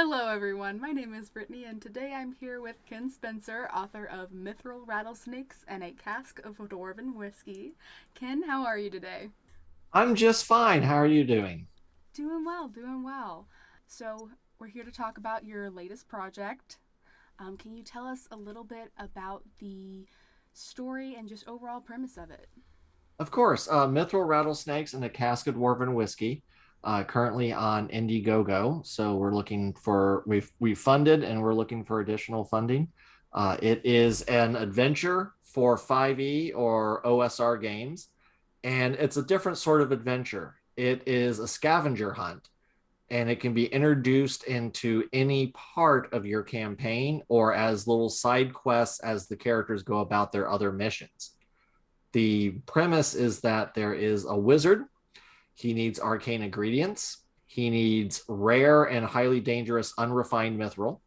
Hello, everyone. My name is Brittany, and today I'm here with Ken Spencer, author of Mithral, Rattlesnakes, and a Cask of Dwarven Whiskey. Ken, how are you today? I'm just fine. How are you doing? Doing well, doing well. So, we're here to talk about your latest project. Can you tell us a little bit about the story and just overall premise of it? Of course, Mithral Rattlesnakes and a Cask of Dwarven Whiskey, currently on Indiegogo. So we've funded and we're looking for additional funding. It is an adventure for 5e or OSR games, and it's a different sort of adventure. It is a scavenger hunt, and it can be introduced into any part of your campaign or as little side quests as the characters go about their other missions. The premise is that there is a wizard. He needs arcane ingredients. He needs rare and highly dangerous unrefined mithril.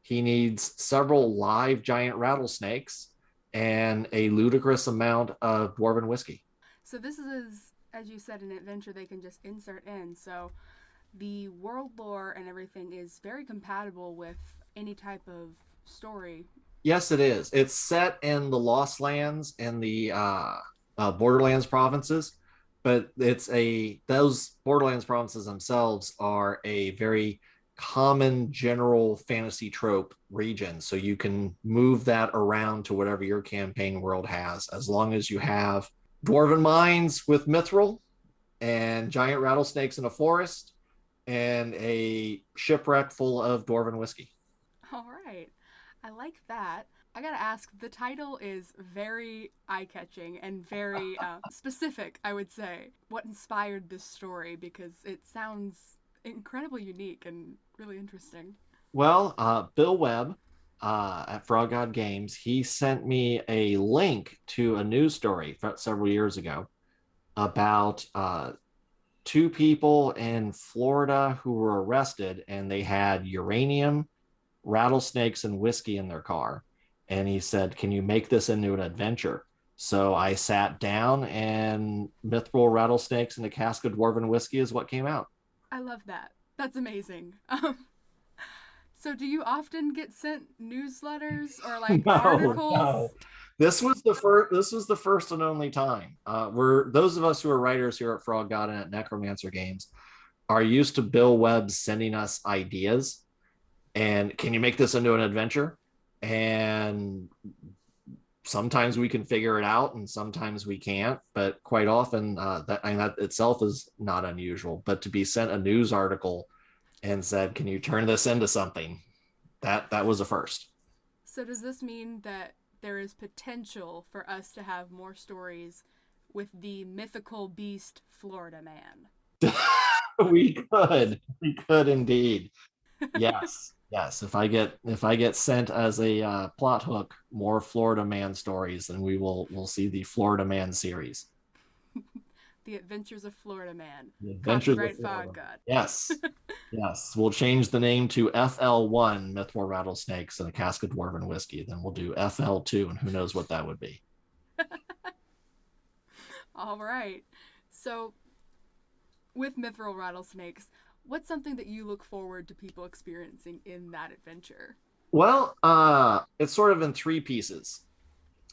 He needs several live giant rattlesnakes and a ludicrous amount of dwarven whiskey. So, this is, as you said, an adventure they can just insert in. So, the world lore and everything is very compatible with any type of story. Yes, it is. It's set in the Lost Lands and the Borderlands provinces, but those Borderlands provinces themselves are a very common general fantasy trope region. So you can move that around to whatever your campaign world has, as long as you have dwarven mines with mithril and giant rattlesnakes in a forest and a shipwreck full of dwarven whiskey. All right. I like that. I gotta ask, the title is very eye catching and very specific, I would say. What inspired this story? Because it sounds incredibly unique and really interesting. Well, Bill Webb at Frog God Games, he sent me a link to a news story several years ago about two people in Florida who were arrested and they had uranium, rattlesnakes, and whiskey in their car. And he said, "Can you make this into an adventure?" So I sat down, and Mithral Rattlesnakes and a Cask of Dwarven Whiskey is what came out. I love that. That's amazing. So, do you often get sent newsletters or like No, articles? no. This was the first and only time. We're those of us who are writers here at Frog God and at Necromancer Games are used to Bill Webb sending us ideas and can you make this into an adventure? And sometimes we can figure it out and sometimes we can't, but quite often that itself is not unusual. But to be sent a news article and said, can you turn this into something, that was a first. So, does this mean that there is potential for us to have more stories with the mythical beast Florida Man? We could indeed. Yes, if I get sent as a plot hook more Florida Man stories, then we'll see the Florida Man series. The Adventures of Florida Man. The Adventures of Copyright Florida. Fog God. Yes. Yes. We'll change the name to FL1 Mythmore Rattlesnakes and a Cask of Dwarven Whiskey. Then we'll do FL2, and who knows what that would be. All right. So, with Mithral Rattlesnakes, what's something that you look forward to people experiencing in that adventure? Well, it's sort of in three pieces.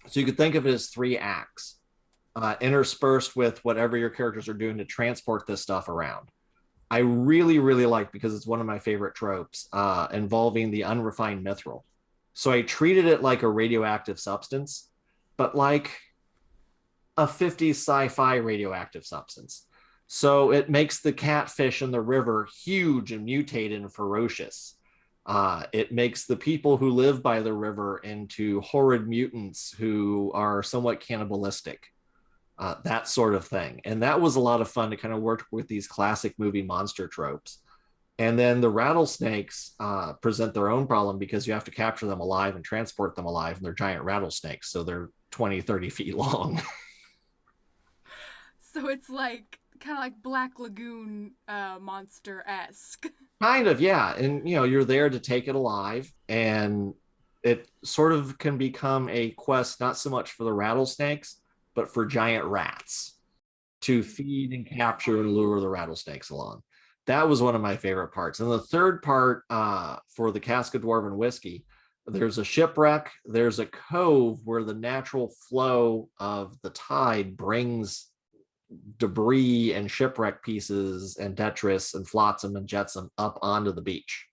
So you could think of it as three acts, interspersed with whatever your characters are doing to transport this stuff around. I really, really like, because it's one of my favorite tropes, involving the unrefined mithril. So I treated it like a radioactive substance, but like a 50s sci-fi radioactive substance. So it makes the catfish in the river huge and mutated and ferocious. It makes the people who live by the river into horrid mutants who are somewhat cannibalistic, that sort of thing. And that was a lot of fun to kind of work with these classic movie monster tropes. And then the rattlesnakes present their own problem because you have to capture them alive and transport them alive, and they're giant rattlesnakes. So they're 20, 30 feet long. So, it's like kind of like Black Lagoon monster esque. Kind of, yeah. And, you're there to take it alive. And it sort of can become a quest, not so much for the rattlesnakes, but for giant rats to feed and capture and lure the rattlesnakes along. That was one of my favorite parts. And the third part, for the Cask of Dwarven whiskey, there's a shipwreck, there's a cove where the natural flow of the tide brings debris and shipwreck pieces and detritus and flotsam and jetsam up onto the beach.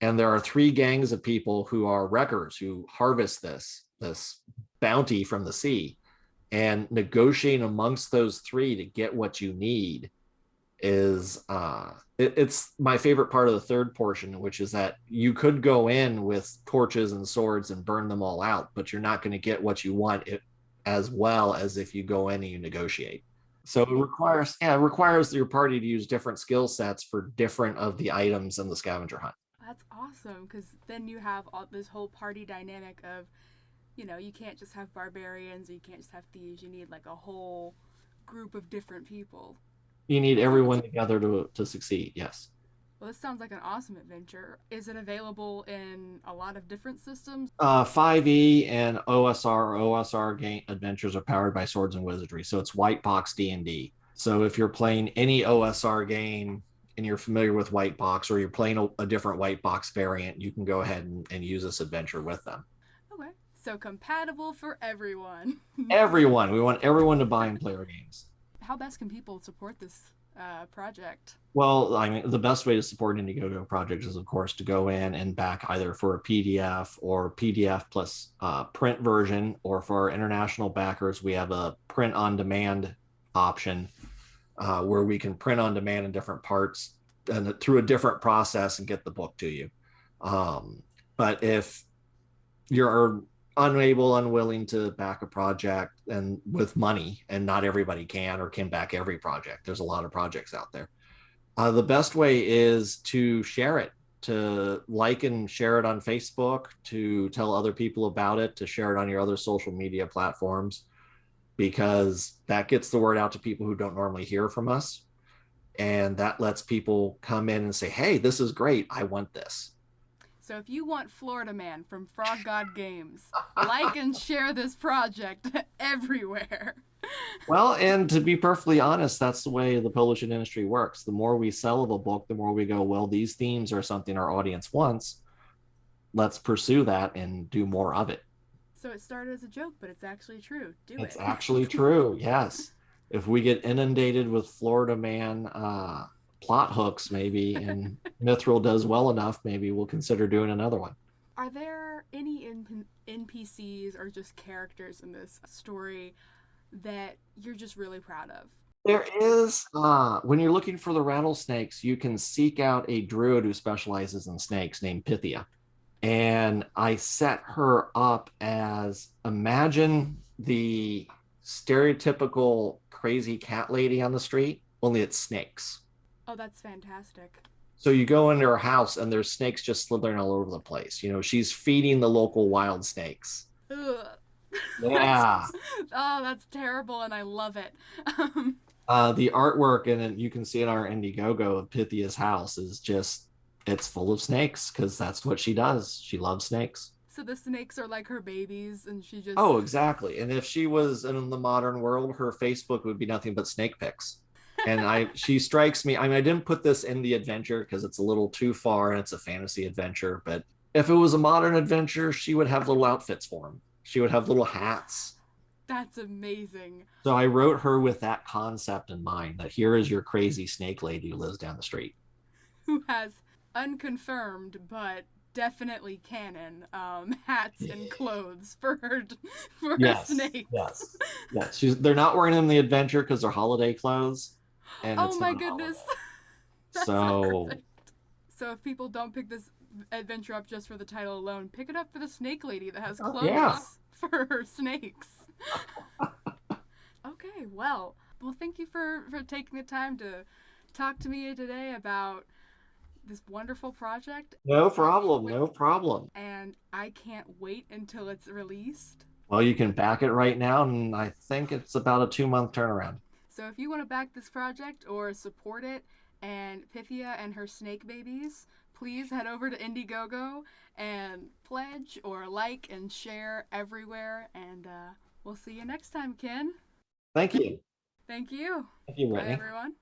And there are three gangs of people who are wreckers who harvest this bounty from the sea, and negotiating amongst those three to get what you need is it's my favorite part of the third portion, which is that you could go in with torches and swords and burn them all out, but you're not going to get what you want as well as if you go in and you negotiate. So it requires your party to use different skill sets for different of the items in the scavenger hunt. That's awesome, because then you have this whole party dynamic of, you can't just have barbarians, or you can't just have thieves. You need like a whole group of different people. You need everyone together to succeed. Yes. Well, this sounds like an awesome adventure. Is it available in a lot of different systems? 5e and OSR game adventures are powered by Swords and Wizardry, so it's white box D&D. So if you're playing any OSR game and you're familiar with white box, or you're playing a different white box variant, you can go ahead and use this adventure with them. Okay, so compatible for everyone. Everyone. We want everyone to buy and play our games. How best can people support this project? Well, I mean, the best way to support Indiegogo projects is, of course, to go in and back either for a PDF or PDF plus print version, or for our international backers, we have a print on demand option where we can print on demand in different parts and through a different process and get the book to you. But if you're unwilling to back a project and with money, and not everybody can or can back every project, there's a lot of projects out there, the best way is to share it, to like and share it on Facebook, to tell other people about it, to share it on your other social media platforms, because that gets the word out to people who don't normally hear from us, and that lets people come in and say, hey, this is great, I want this. So if you want Florida Man from Frog God Games, like and share this project everywhere. Well, and to be perfectly honest, that's the way the publishing industry works. The more we sell of a book, the more we go, well, these themes are something our audience wants. Let's pursue that and do more of it. So it started as a joke, but it's actually true. It's actually true, yes. If we get inundated with Florida Man plot hooks, maybe, and Mithral does well enough, maybe we'll consider doing another one. Are there any NPCs or just characters in this story that you're just really proud of? There is. When you're looking for the rattlesnakes, you can seek out a druid who specializes in snakes named Pythia. And I set her up as, imagine the stereotypical crazy cat lady on the street, only it's snakes. Oh, that's fantastic. So you go into her house and there's snakes just slithering all over the place. She's feeding the local wild snakes. Ugh. Yeah. That's terrible, and I love it. The artwork, and you can see in our Indiegogo of Pythia's house, is just, it's full of snakes, because that's what she does. She loves snakes. So the snakes are like her babies, and she just... Oh, exactly. And if she was in the modern world, her Facebook would be nothing but snake pics. And she strikes me, I mean, I didn't put this in the adventure because it's a little too far and it's a fantasy adventure, but if it was a modern adventure, she would have little outfits for him. She would have little hats. That's amazing. So I wrote her with that concept in mind, that here is your crazy snake lady who lives down the street. Who has unconfirmed, but definitely canon, hats and clothes for her snakes. Yes. They're not wearing them in the adventure because they're holiday clothes. And oh my goodness. So perfect. So if people don't pick this adventure up just for the title alone, pick it up for the snake lady that has clothes for her snakes. Okay, well, thank you for taking the time to talk to me today about this wonderful project. No problem. And I can't wait until it's released. Well, you can back it right now, and I think it's about a 2-month turnaround. So if you want to back this project or support it and Pythia and her snake babies, please head over to Indiegogo and pledge or like and share everywhere. And we'll see you next time, Ken. Thank you. Thank you. Thank you, Brittany. Bye, everyone.